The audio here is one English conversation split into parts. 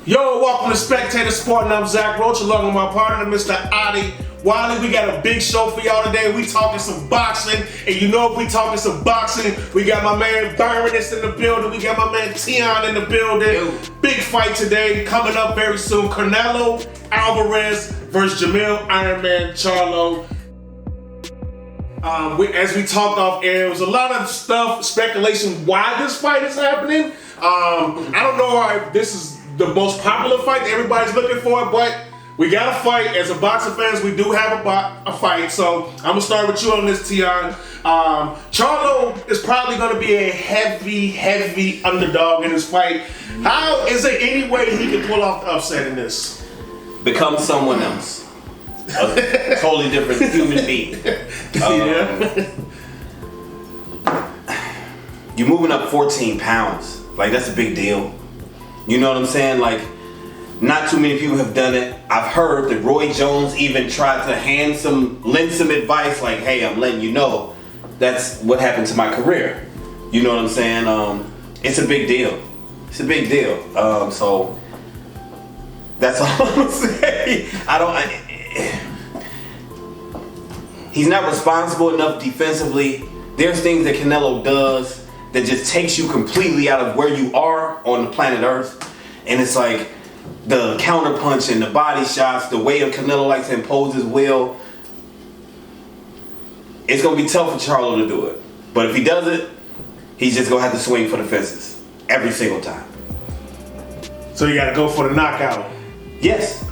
Yo, welcome to Spectator Sporting. I'm Zach Roach, along with my partner, Mr. Adi Wiley. We got a big show for y'all today. We talking some boxing, and you know if we talking some boxing, we got my man Benavidez in the building. We got my man T.I.M.E in the building. Yo. Big fight today, coming up very soon. Canelo Alvarez versus Jermell Iron Man Charlo. As we talked off air, there was a lot of stuff, speculation why this fight is happening. I don't know if this is the most popular fight that everybody's looking for, but we got a fight. As a boxing fans, we do have a fight. So I'm gonna start with you on this, Tion. Charlo is probably gonna be a heavy underdog in this fight. How is there any way he can pull off the upset in this? Become someone else. A totally different human being. You're moving up 14 pounds. Like, that's a big deal. You know what I'm saying? Like, not too many people have done it. I've heard that Roy Jones even tried to lend some advice, like, hey, I'm letting you know that's what happened to my career. You know what I'm saying? It's a big deal. It's a big deal. So that's all I'm gonna say. He's not responsible enough defensively. There's things that Canelo does that just takes you completely out of where you are on the planet Earth. And it's like the counter punch and the body shots, the way Canelo likes to impose his will. It's gonna be tough for Charlo to do it. But if he does it, he's just gonna have to swing for the fences every single time. So you gotta go for the knockout. Yes.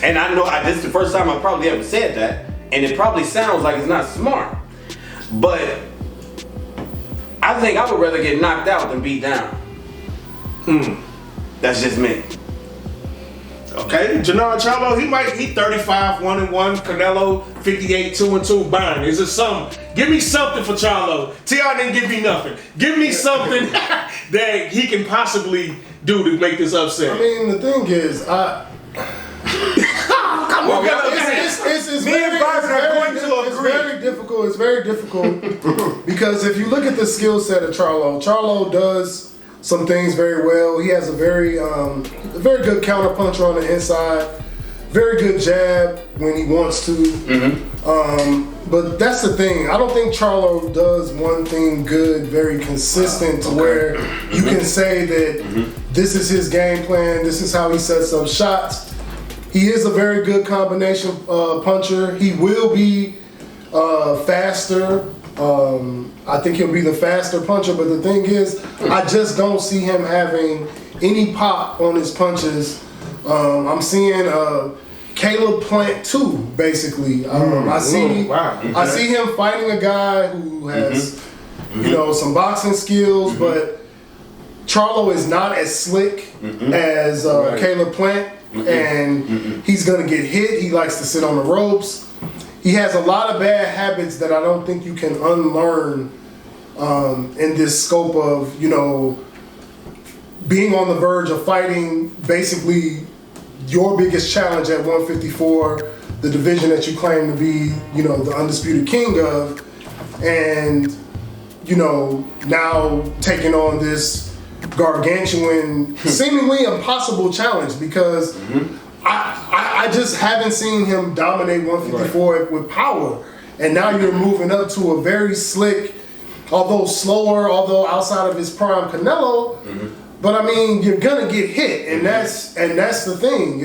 And I know this is the first time I probably ever said that, and it probably sounds like it's not smart. But I think I would rather get knocked out than beat down. That's just me. Okay, Jermell Charlo, he 35, 1-1. Canelo 58, 2-2. Bang. Is it something? Give me something for Charlo. T.I. didn't give me nothing. Give me something that he can possibly do to make this upset. I mean, the thing is, It's very difficult because if you look at the skill set of Charlo does some things very well. He has a very good counter puncher on the inside, very good jab when he wants to. But that's the thing. I don't think Charlo does one thing good, very consistent to where you can say that this is his game plan, this is how he sets up shots. He is a very good combination puncher. He will be faster. I think he'll be the faster puncher, but the thing is, I just don't see him having any pop on his punches. I'm seeing Caleb Plant 2, basically. I see him fighting a guy who has, some boxing skills, but Charlo is not as slick as Caleb Plant, and he's gonna get hit. He likes to sit on the ropes. He has a lot of bad habits that I don't think you can unlearn in this scope of, being on the verge of fighting basically your biggest challenge at 154, the division that you claim to be, the undisputed king of, and, now taking on this gargantuan, seemingly impossible challenge because I just haven't seen him dominate 154 with power. And now you're moving up to a very slick, although slower, although outside of his prime Canelo. But I mean, you're gonna get hit, and that's the thing.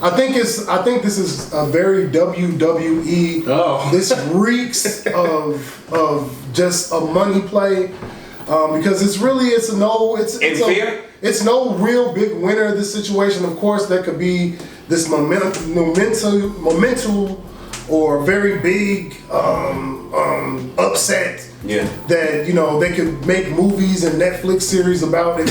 I think this is a very WWE. This reeks of just a money play. Because it's no real big winner of this situation. Of course, there could be this monumental or very big upset that they could make movies and Netflix series about it.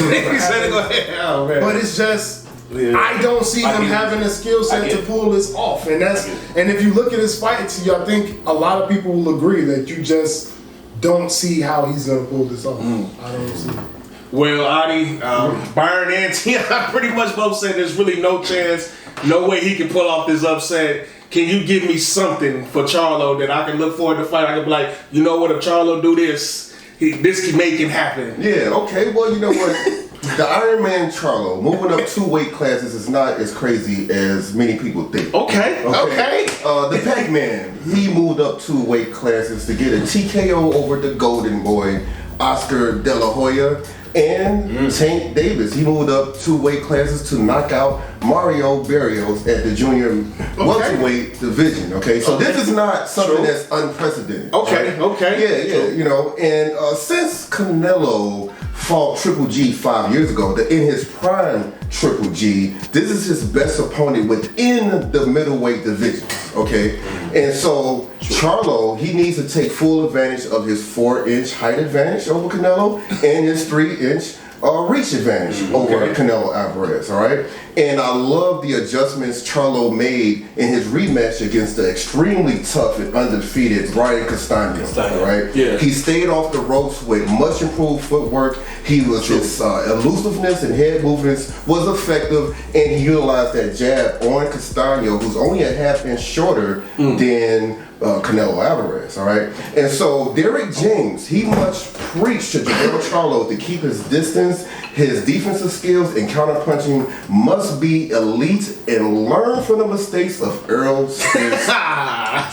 But it's just I don't see him having a skill set to pull this off, and if you look at his fights, I think a lot of people will agree that you just don't see how he's gonna pull this off. I don't see it. Well, Adi, Byron and T.I. pretty much both said there's really no chance, no way he can pull off this upset. Can you give me something for Charlo that I can look forward to fight? I can be like, you know what, if Charlo do this, this can make it happen. Yeah, okay, well, you know what? The Iron Man Charlo moving up 2 weight classes is not as crazy as many people think. Okay. The Pac-Man, he moved up 2 weight classes to get a TKO over the Golden Boy, Oscar De La Hoya. And Tank Davis, he moved up 2 weight classes to knock out Mario Barrios at the junior welterweight division. Okay, so this is not something that's unprecedented. Yeah, you know. And since Canelo fought Triple G 5 years ago, in his prime Triple G, this is his best opponent within the middleweight division. Okay, and so Charlo, he needs to take full advantage of his 4-inch height advantage over Canelo and his 3-inch reach advantage over Canelo Alvarez, all right? And I love the adjustments Charlo made in his rematch against the extremely tough and undefeated Brian Castano, all right? Yeah. He stayed off the ropes with much improved footwork. His elusiveness and head movements was effective, and he utilized that jab on Castano, who's only a half-inch shorter than Canelo Alvarez, all right? And so Derek James, he must preach to Jermell Charlo to keep his distance. His defensive skills and counterpunching must be elite and learn from the mistakes of Earl Spence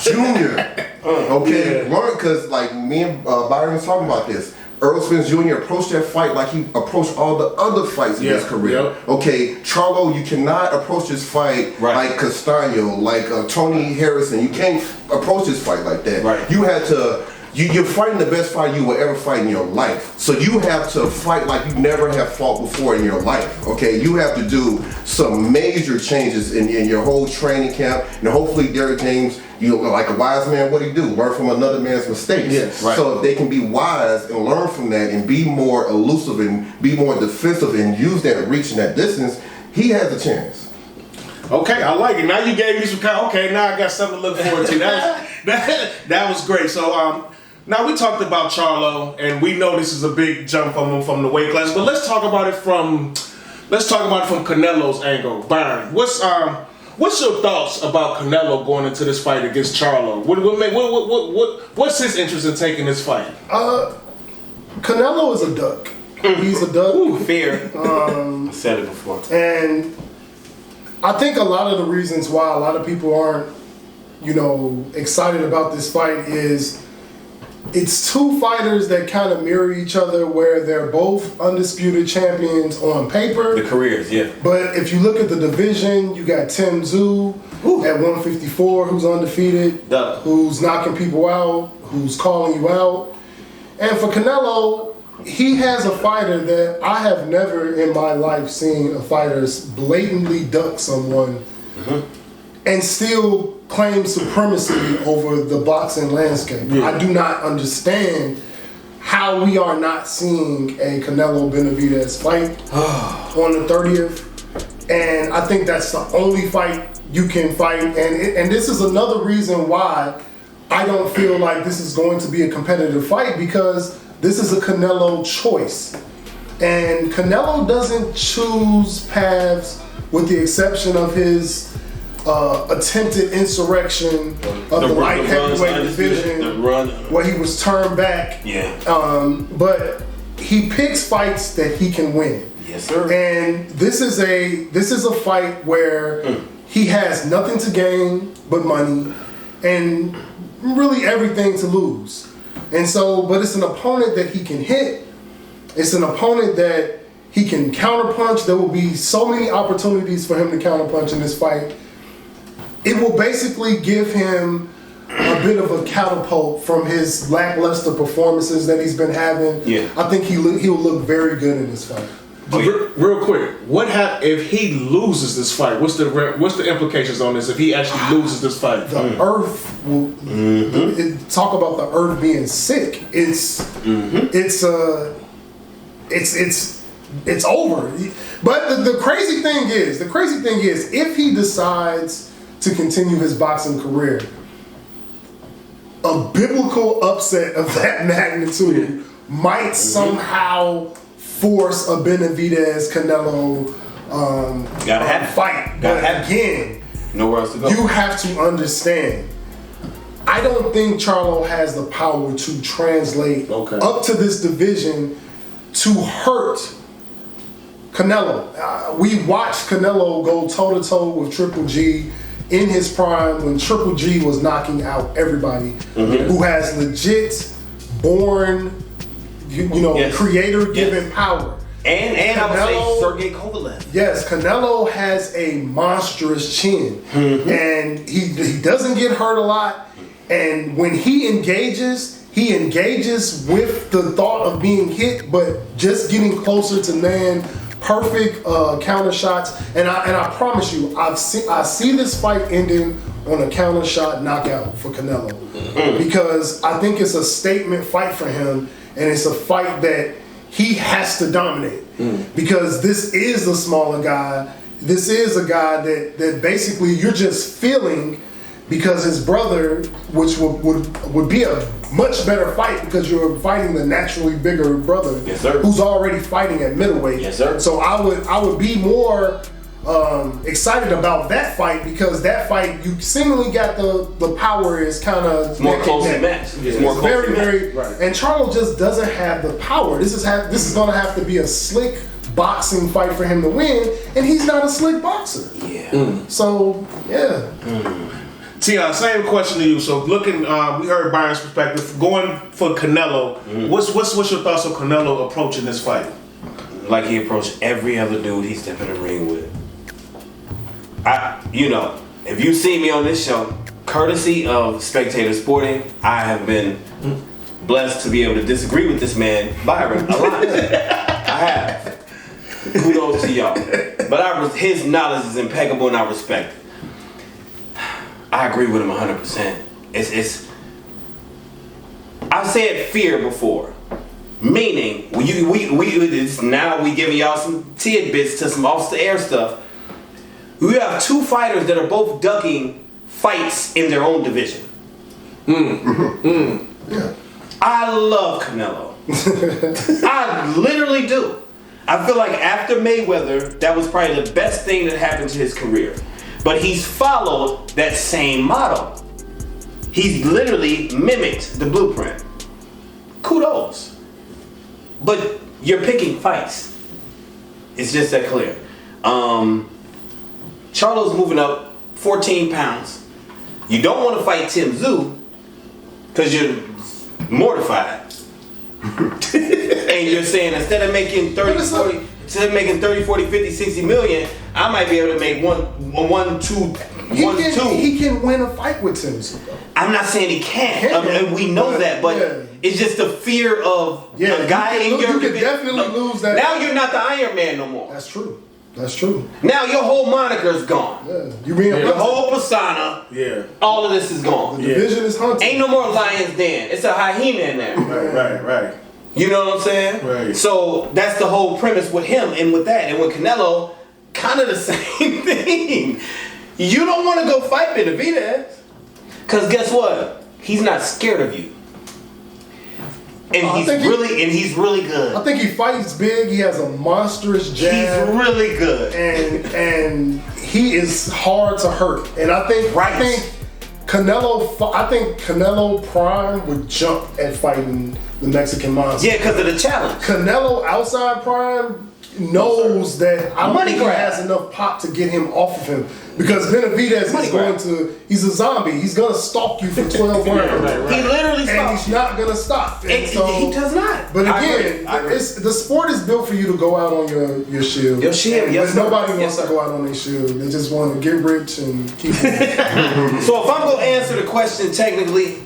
Jr. Okay, learn, because like me and Byron was talking about this. Earl Spence Jr. approached that fight like he approached all the other fights in his career. Okay, Charlo, you cannot approach this fight like Castano, like Tony Harrison. You can't approach this fight like that. You had to. You're fighting the best fight you will ever fight in your life. So you have to fight like you never have fought before in your life. Okay, you have to do some major changes in your whole training camp. And hopefully Derek James, like a wise man, what do you do? Learn from another man's mistakes. So if they can be wise and learn from that and be more elusive and be more defensive and use that reach and that distance, he has a chance. Okay, I like it. Now you gave me some kind. Okay, now I got something to look forward to. That was great. So now we talked about Charlo, and we know this is a big jump from the weight class. But let's talk about it from Canelo's angle. Byron, what's your thoughts about Canelo going into this fight against Charlo? What's his interest in taking this fight? Canelo is a duck. He's a duck. Ooh, fair. I said it before. And I think a lot of the reasons why a lot of people aren't, excited about this fight is it's 2 fighters that kind of mirror each other, where they're both undisputed champions on paper. The careers, yeah. But if you look at the division, you got Tim Tszyu at 154, who's undefeated, who's knocking people out, who's calling you out. And for Canelo, he has a fighter that I have never in my life seen a fighter blatantly duck someone and still claim supremacy over the boxing landscape. I do not understand how we are not seeing a Canelo Benavidez fight on the 30th. And I think that's the only fight you can fight. And this is another reason why I don't feel like this is going to be a competitive fight, because this is a Canelo choice. And Canelo doesn't choose paths, with the exception of his attempted insurrection of the light heavyweight division, where he was turned back. But he picks fights that he can win. Yes, sir. And this is a fight where he has nothing to gain but money, and really everything to lose. And so, but it's an opponent that he can hit. It's an opponent that he can counterpunch. There will be so many opportunities for him to counterpunch in this fight. It will basically give him a bit of a catapult from his lackluster performances that he's been having. I think he'll look very good in this fight. Real quick, what happens if he loses this fight? What's the implications on this if he actually loses this fight? The earth will talk about the earth being sick. It's over. But the crazy thing is, if he decides to continue his boxing career, a biblical upset of that magnitude might somehow force a Benavidez Canelo fight. But again, nowhere else to go. You have to understand, I don't think Charlo has the power to translate up to this division to hurt Canelo. We watched Canelo go toe-to-toe with Triple G in his prime when Triple G was knocking out everybody who has legit born, creator-given power. And I would say Sergey Kovalev. Yes, Canelo has a monstrous chin. And he doesn't get hurt a lot. And when he engages with the thought of being hit, but just getting closer to land perfect counter shots. And I promise you, I see this fight ending on a counter shot knockout for Canelo. Because I think it's a statement fight for him, and it's a fight that he has to dominate. Because this is the smaller guy. This is a guy that basically you're just feeling, because his brother, which would be a much better fight because you're fighting the naturally bigger brother, yes, sir, who's already fighting at middleweight. Yes, sir. So I would be more excited about that fight, because that fight you seemingly got the power is kind of more closely matched. It's more very closely very right. And Charlo just doesn't have the power. This is going to have to be a slick boxing fight for him to win, and he's not a slick boxer. Yeah. So yeah. T.I., same question to you. So looking, we heard Byron's perspective. Going for Canelo, what's your thoughts on Canelo approaching this fight? Like he approached every other dude he stepped in the ring with. If you see me on this show, courtesy of Spectator Sporting, I have been blessed to be able to disagree with this man, Byron, a lot. I have. Kudos to y'all. But his knowledge is impeccable and I respect it. I agree with him 100%. I've said fear before, meaning now we giving y'all some tidbits to some off the air stuff. We have two fighters that are both ducking fights in their own division. Yeah. I love Canelo. I literally do. I feel like after Mayweather, that was probably the best thing that happened to his career. But he's followed that same model. He's literally mimicked the blueprint. Kudos. But you're picking fights. It's just that clear. Charlo's moving up 14 pounds. You don't want to fight Tim Tszyu because you're mortified. And you're saying instead of making 30, 40, 50, 60 million, I might be able to make one, two. He can win a fight with Tim Tszyu. I'm not saying he can't. And we know that, but it's just the fear of a guy in your division. You could definitely lose that. Now you're not the Iron Man no more. That's true. That's true. Now your whole moniker's gone. Yeah. Your whole persona. Yeah. All of this is gone. The division is hunting. Ain't no more Lion's Den. It's a hyena in there. Right. You know what I'm saying? Right. So that's the whole premise with him and with that. And with Canelo, kind of the same thing. You don't want to go fight Benavidez. Because guess what? He's not scared of you. And he's really good. I think he fights big. He has a monstrous jab. He's really good. And he is hard to hurt. And I think Canelo Prime would jump at fighting the Mexican monster. Yeah, because of the challenge. Canelo outside Prime knows that I don't think he has enough pop to get him off of him. Because Benavidez he's a zombie. He's going to stalk you for 12 rounds. Right. He literally stalks. And he's not going to stop. And so, he does not. But again, the sport is built for you to go out on your shield. Your shield, yes. But nobody wants to go out on their shield. They just want to get rich and keep it. So if I'm going to answer the question technically,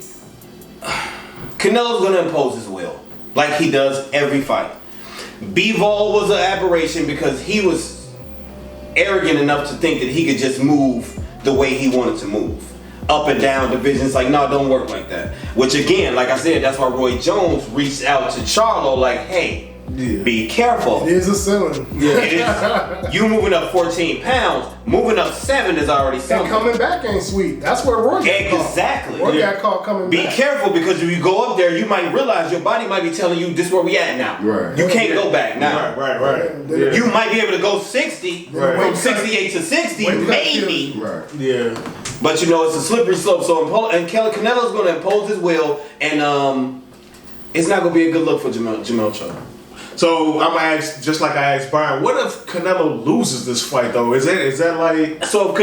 Canelo's going to impose his will. Like he does every fight. Bivol was an aberration because he was arrogant enough to think that he could just move the way he wanted to move. Up and down divisions, like, no, it don't work like that. Which again, like I said, that's why Roy Jones reached out to Charlo like, hey, be careful. It is a ceiling. It is. You moving up 14 pounds, moving up 7 is already something. And coming back ain't sweet. That's where Roy got caught. Exactly. Roy got caught coming back. Be careful because if you go up there, you might realize your body might be telling you this is where we at now. Right. You can't go back now. Right. Yeah. You might be able to go 60 from 68 to 60, maybe. Right. Yeah. But it's a slippery slope. So Canelo's going to impose his will, and it's not going to be a good look for Jermell Charlo. So I'm gonna ask, just like I asked Brian, what if Canelo loses this fight though? Is that like? So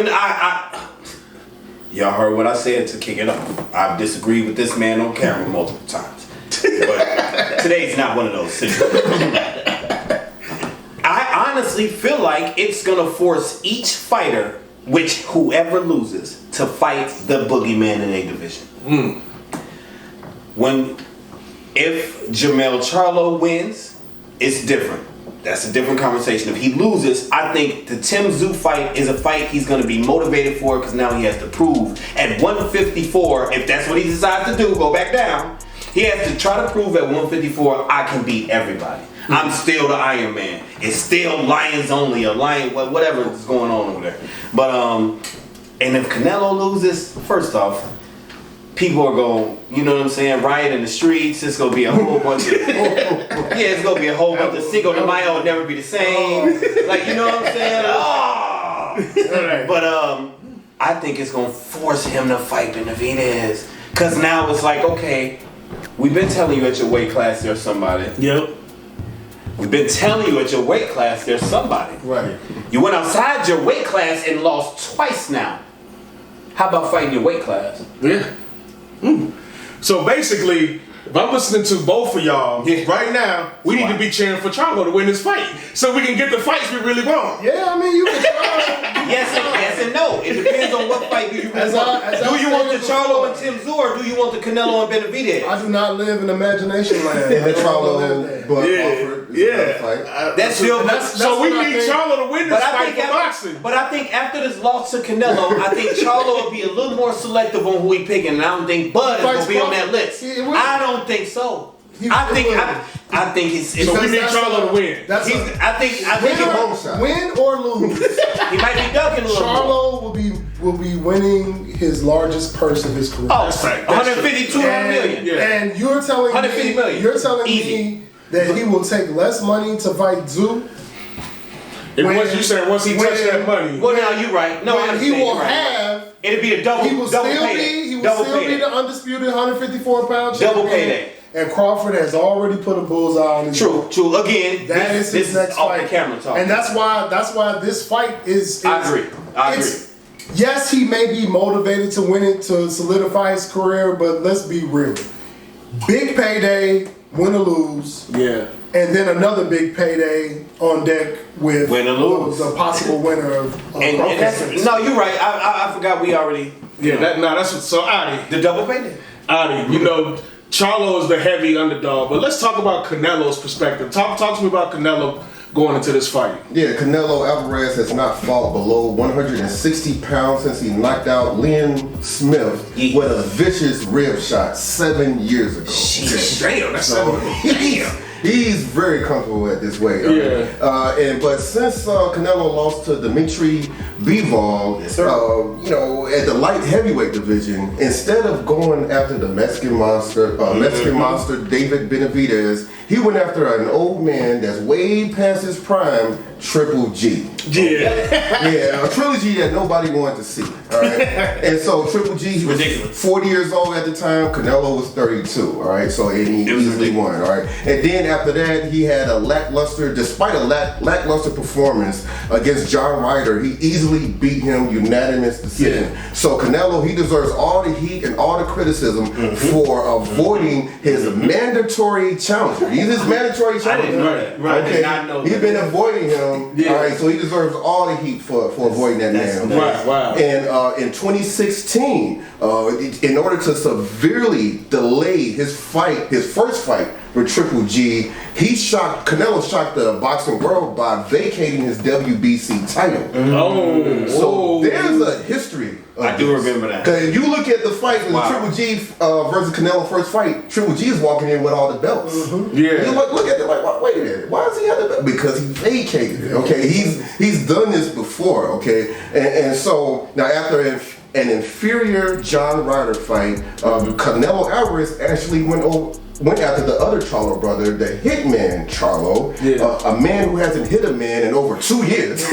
y'all heard what I said to kick it off. I've disagreed with this man on camera multiple times, but today's not one of those situations. I honestly feel like it's gonna force each fighter, whoever loses, to fight the boogeyman in a division. If Jermell Charlo wins, it's different. That's a different conversation. If he loses, I think the T.I.M.E fight is a fight he's going to be motivated for because now he has to prove at 154, if that's what he decides to do, go back down. He has to try to prove at 154, I can beat everybody. I'm still the Iron Man. It's still Lions only, or Lion, whatever is going on over there. But, and if Canelo loses, first off, people are going, you know what I'm saying, riot in the streets. It's going to be a whole bunch of, it's going to be a whole bunch of Cinco de Mayo will never be the same. Like, you know what I'm saying? But I think it's going to force him to fight Benavidez. Because now it's like, okay, we've been telling you at your weight class there's somebody. Yep. We've been telling you at your weight class there's somebody. Right. You went outside your weight class and lost twice now. How about fighting your weight class? Yeah. So basically, if I'm listening to both of y'all right now, we need to be cheering for Charlo to win this fight, so we can get the fights we really want. Yeah, I mean, you can try. Yes and no. It depends on what fight do you really want. Do you want the Charlo and T.I.M.E or do you want the Canelo and Benavidez? I do not live in imagination land. And the Charlo, but That's still so we need Charlo to win this fight for boxing. But I think after this loss to Canelo, I think Charlo will be a little more selective on who he picking, and I don't think Bud is going to be on that list. I don't think so. I think it's so we need Charlo to win. I think Win or lose. He might be ducking a little. Charlo will be winning his largest purse of his career. Oh, that's right. 152 million. And you're telling 150 million. You're telling me that he will take less money to fight Zoo. Once he touches that money. Well, now you're right. No, he will have. It'll be a double. He will still be the undisputed 154-pound champion. Double payday. And Crawford has already put a bullseye on his True. Again, that is his next fight. The camera talk. And that's why this fight is. I agree. Yes, he may be motivated to win it to solidify his career, but let's be real. Big payday, win or lose. Yeah. And then another big payday on deck with win or lose. The possible winner of and no, you're right. I forgot we already. So Adi. The double payday. Adi, you know, Charlo is the heavy underdog, but let's talk about Canelo's perspective. Talk to me about Canelo going into this fight. Yeah, Canelo Alvarez has not fought below 160 pounds since he knocked out Liam Smith with a vicious rib shot 7 years ago. Damn, that's damn. He's very comfortable at this weight. But since Canelo lost to Dimitri Bivol, at the light heavyweight division, instead of going after the Mexican monster, David Benavidez, he went after an old man that's way past his prime, Triple G. Yeah, a trilogy that nobody wanted to see. All right, and so Triple G, he was 40 years old at the time. Canelo was 32. All right, so he easily won. All right, and then after that, he had despite a lackluster performance against John Ryder, he easily beat him unanimous decision. Yeah. So Canelo, he deserves all the heat and all the criticism for avoiding his mandatory challenger. He's his mandatory challenger. Right. Okay, he's been avoiding him. Yeah. All right, so he deserves all the heat for avoiding that man. Wow. And in 2016, in order to severely delay his first fight with Triple G, Canelo shocked the boxing world by vacating his WBC title. So there's a history. I do remember that. Because if you look at the fight with Triple G versus Canelo first fight, Triple G is walking in with all the belts. Yeah. You look at it like, wait a minute, why does he have the belt? Because he vacated it. Okay, he's done this before. Okay, and so now after an inferior John Ryder fight, Canelo Alvarez actually went after the other Charlo brother, the hitman Charlo, a man who hasn't hit a man in over 2 years.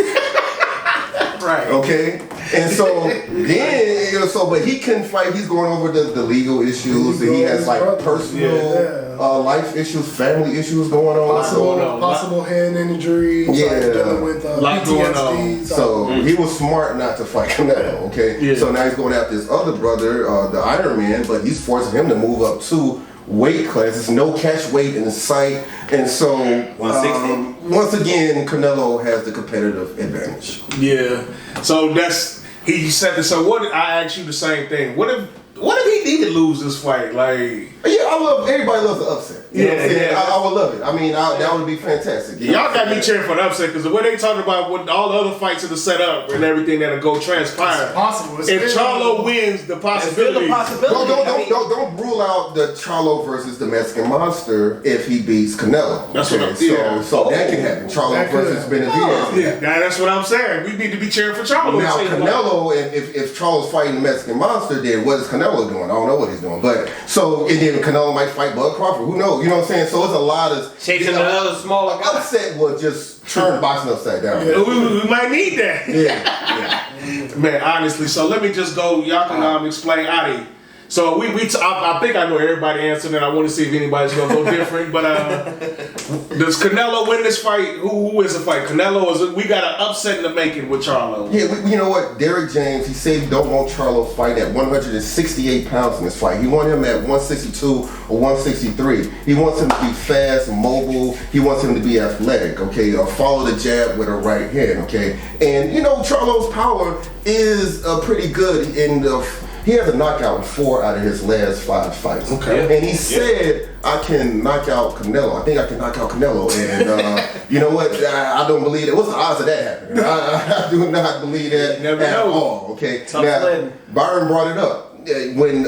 Right. Okay. And so then, but he couldn't fight. He's going over the legal issues, and he has like personal life issues, family issues going on. Possible hand injury. Dealing with PTSD. So he was smart not to fight Canelo. Okay, so now he's going after his other brother, the Iron Man, but he's forcing him to move up 2 weight classes. No catch weight in sight, and so 160. Once again, Canelo has the competitive advantage. Yeah. So he said this. So what? I asked you the same thing. What if he did lose this fight? Like, Everybody loves the upset. You know what I'm saying? I would love it. I mean, that would be fantastic. Y'all got me cheering for the upset because the way they talking about what all the other fights that are set up and everything that'll go transpire. It's possible. If Charlo wins, the possibility. Don't rule out the Charlo versus the Mexican Monster if he beats Canelo. That's what I'm saying. So that can happen. Charlo versus Benavidez. That's what I'm saying. We need to be cheering for Charlo. Now Canelo, if Charlo's fighting the Mexican Monster, then what is Canelo doing? I don't know what he's doing. But and then Canelo might fight Bud Crawford. Who knows? You know what I'm saying? So it's a lot of chasing another smaller guy. Upset will just turn boxing upside down. Yeah. We might need that. Yeah. Man, honestly. So let me just go. Y'all can explain Adi. So I think I know everybody answering, and I want to see if anybody's gonna go different. But does Canelo win this fight? Who wins the fight? Canelo we got an upset in the making with Charlo. Yeah, you know what? Derek James, he said he don't want Charlo fight at 168 pounds in this fight. He wants him at 162 or 163. He wants him to be fast, mobile. He wants him to be athletic. Okay, or follow the jab with a right hand. Okay, and Charlo's power is pretty good in the. He has a knockout in 4 out of his last 5 fights. Okay. And he said, I can knock out Canelo. I think I can knock out Canelo. And you know what? I don't believe it. What's the odds of that happening? I do not believe that at all. Okay. Now, Byron brought it up. When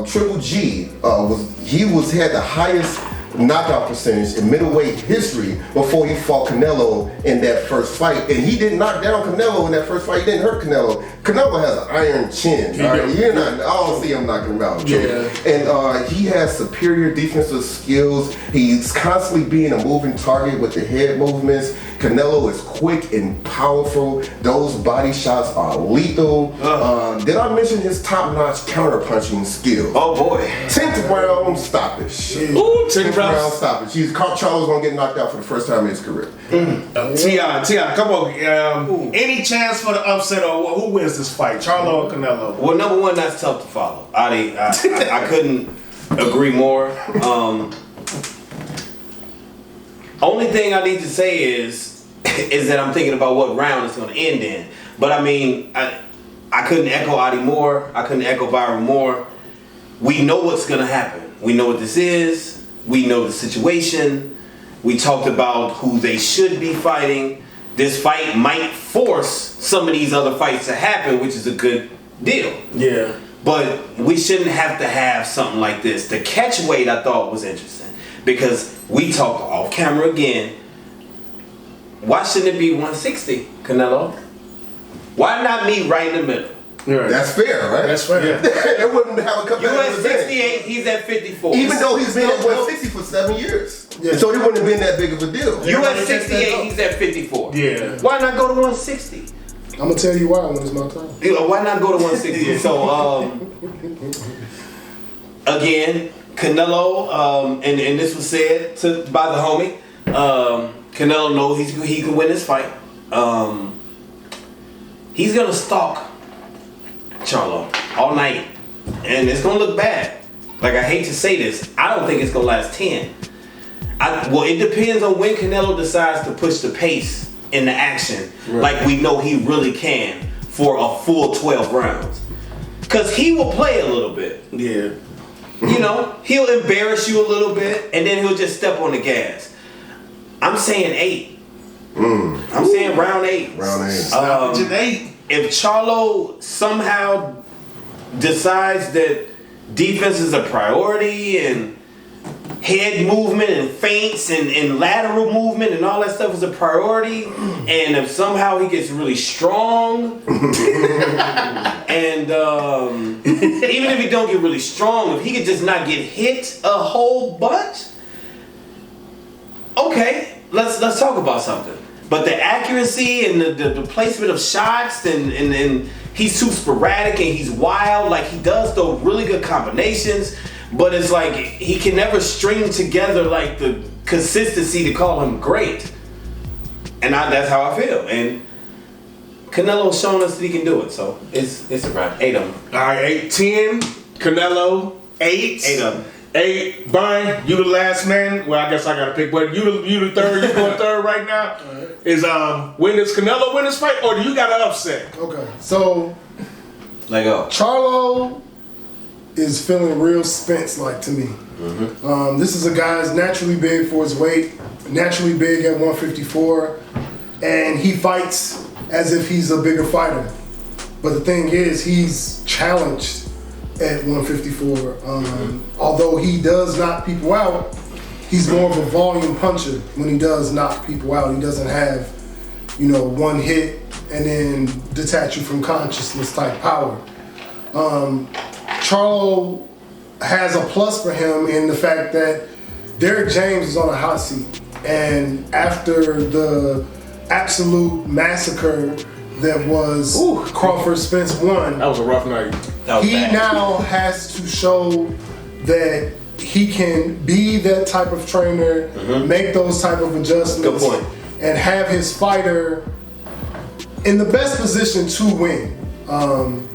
Triple G had the highest knockout percentage in middleweight history before he fought Canelo in that first fight, and he didn't knock down Canelo in that first fight. He didn't hurt Canelo. Canelo has an iron chin. All right? I don't see him knocking him out. Yeah. And he has superior defensive skills. He's constantly being a moving target with the head movements. Canelo is quick and powerful. Those body shots are lethal. Did I mention his top-notch counter-punching skill? Oh boy. 10th round stoppage. Ooh, 10th round stoppage. Charlo's gonna get knocked out for the first time in his career. T.I., come on. Any chance for the upset, or who wins this fight, Charlo or Canelo? Well, number one, that's tough to follow. I couldn't agree more. Only thing I need to say is that I'm thinking about what round it's going to end in. But I mean, I couldn't echo Adi more. I couldn't echo Byron more. We know what's going to happen. We know what this is. We know the situation. We talked about who they should be fighting. This fight might force some of these other fights to happen, which is a good deal. Yeah. But we shouldn't have to have something like this. The catch weight I thought was interesting because we talked off camera again. Why shouldn't it be 160, Canelo? Why not me right in the middle? Right. That's fair, right? That's fair. It wouldn't have a You at 68, he's at 54. Even though he's been at 160 for 7 years. Yeah. So it wouldn't have been that big of a deal. You at 68, he's at 54. Yeah. Why not go to 160? I'm gonna tell you why when it's my time. Why not go to 160? So, again, Canelo, and this was said by the homie, Canelo knows he can win this fight. He's gonna stalk Charlo all night, and it's gonna look bad. Like, I hate to say this, I don't think it's gonna last 10. Well, it depends on when Canelo decides to push the pace in the action, like we know he really can for a full 12 rounds. Cause he will play a little bit. Yeah. He'll embarrass you a little bit, and then he'll just step on the gas. I'm saying 8. I'm saying round 8. Round 8. Stoppage at 8. If Charlo somehow decides that defense is a priority and head movement and feints and lateral movement and all that stuff is a priority, and if somehow he gets really strong, and even if he don't get really strong, if he could just not get hit a whole bunch, okay, let's talk about something. But the accuracy and the placement of shots and he's too sporadic and he's wild. Like, he does throw really good combinations, but it's like he can never string together like the consistency to call him great. And that's how I feel. And Canelo's shown us that he can do it, so it's a wrap. 8 of them. All right, 8, 10. Canelo, 8. 8 of them. 8. Brian, you the last man. Well, I guess I gotta pick. But you the third. You going third right now. Right. Is when does Canelo win this fight, or do you got an upset? Okay, so Let go. Charlo is feeling real Spence-like to me. This is a guy who's naturally big for his weight, naturally big at 154, and he fights as if he's a bigger fighter. But the thing is, he's challenged at 154. Although he does knock people out, he's more of a volume puncher when he does knock people out. He doesn't have, one hit and then detach you from consciousness type power. Charlo has a plus for him in the fact that Derrick James is on a hot seat. And after the absolute massacre that was Crawford Spence 1, That was a rough night. he now has to show that he can be that type of trainer, make those type of adjustments, Good point. and have his fighter in the best position to win.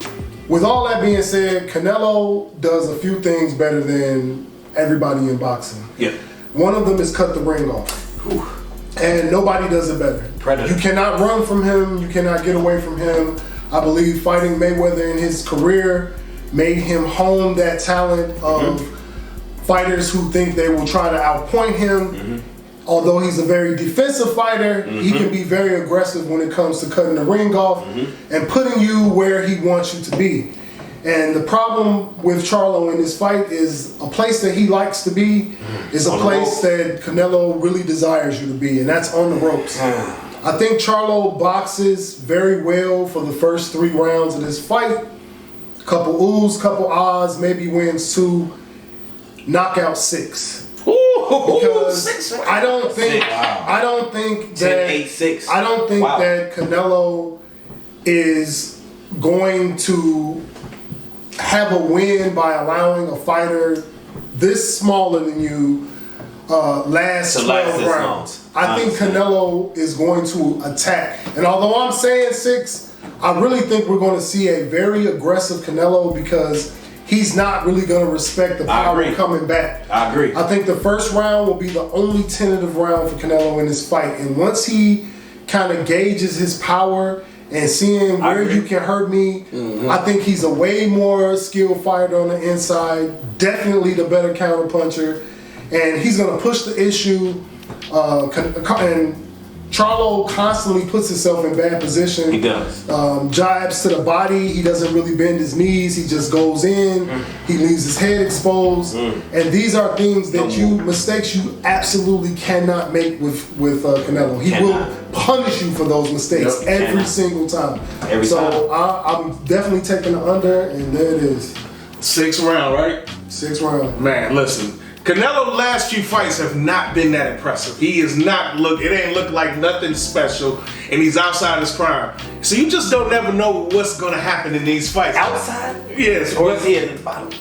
With all that being said, Canelo does a few things better than everybody in boxing. Yeah. One of them is cut the ring off. And nobody does it better. Predator. You cannot run from him. You cannot get away from him. I believe fighting Mayweather in his career made him hone that talent of fighters who think they will try to outpoint him. Although he's a very defensive fighter, he can be very aggressive when it comes to cutting the ring off and putting you where he wants you to be. And the problem with Charlo in this fight is a place that he likes to be is a place that Canelo really desires you to be, and that's on the ropes. I think Charlo boxes very well for the first 3 rounds of this fight. Couple oohs, couple ahs, maybe wins 2, knockout 6. Because 6 rounds. I don't think 10, that 8, 6. I don't think that Canelo is going to have a win by allowing a fighter this smaller than you last 12 rounds. I think Canelo is going to attack. And although I'm saying 6, I really think we're going to see a very aggressive Canelo because he's not really going to respect the power coming back. I agree. I think the first round will be the only tentative round for Canelo in this fight. And once he kind of gauges his power and seeing where you can hurt me, I think he's a way more skilled fighter on the inside, definitely the better counter puncher, and he's going to push the issue. And Charlo constantly puts himself in bad position. He does. Jabs to the body. He doesn't really bend his knees. He just goes in. He leaves his head exposed. And these are things that mistakes you absolutely cannot make with Canelo. He will punish you for those mistakes every single time. I'm definitely taking the under, and there it is. 6th round, right? 6th round. Man, listen. Canelo's last few fights have not been that impressive. He is not it ain't look like nothing special, and he's outside his prime. So you just don't never know what's gonna happen in these fights. Outside? Yes. Or is he at the bottom?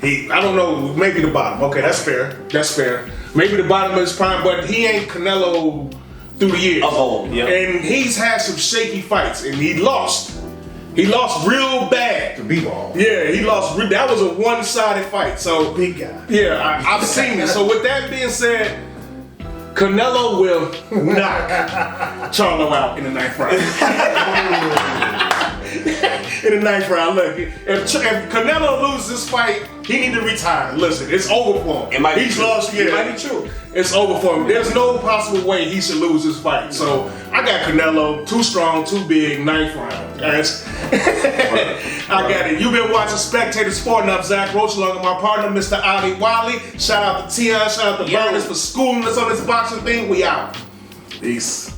I don't know, maybe the bottom. Okay, that's fair. Maybe the bottom of his prime, but he ain't Canelo through the years. And he's had some shaky fights, and he lost. He lost real bad. The B-ball. Yeah, he lost. That was a one-sided fight. So big guy. Yeah, I've seen it. So with that being said, Canelo will knock Charlo out in the 9th round. In the 9th round, look, if Canelo loses this fight, he need to retire. Listen, it's over for him. He's lost. Yeah, it might be true. It's over for him. There's no possible way he should lose this fight. So I got Canelo, too strong, too big, 9th round, guys. I got it. You've been watching Spectator Sporting. I'm Zach Roach, along with my partner, Mr. Ali Wiley. Shout out to T.I.M E, shout out to Burners for schooling us on this boxing thing. We out. Peace.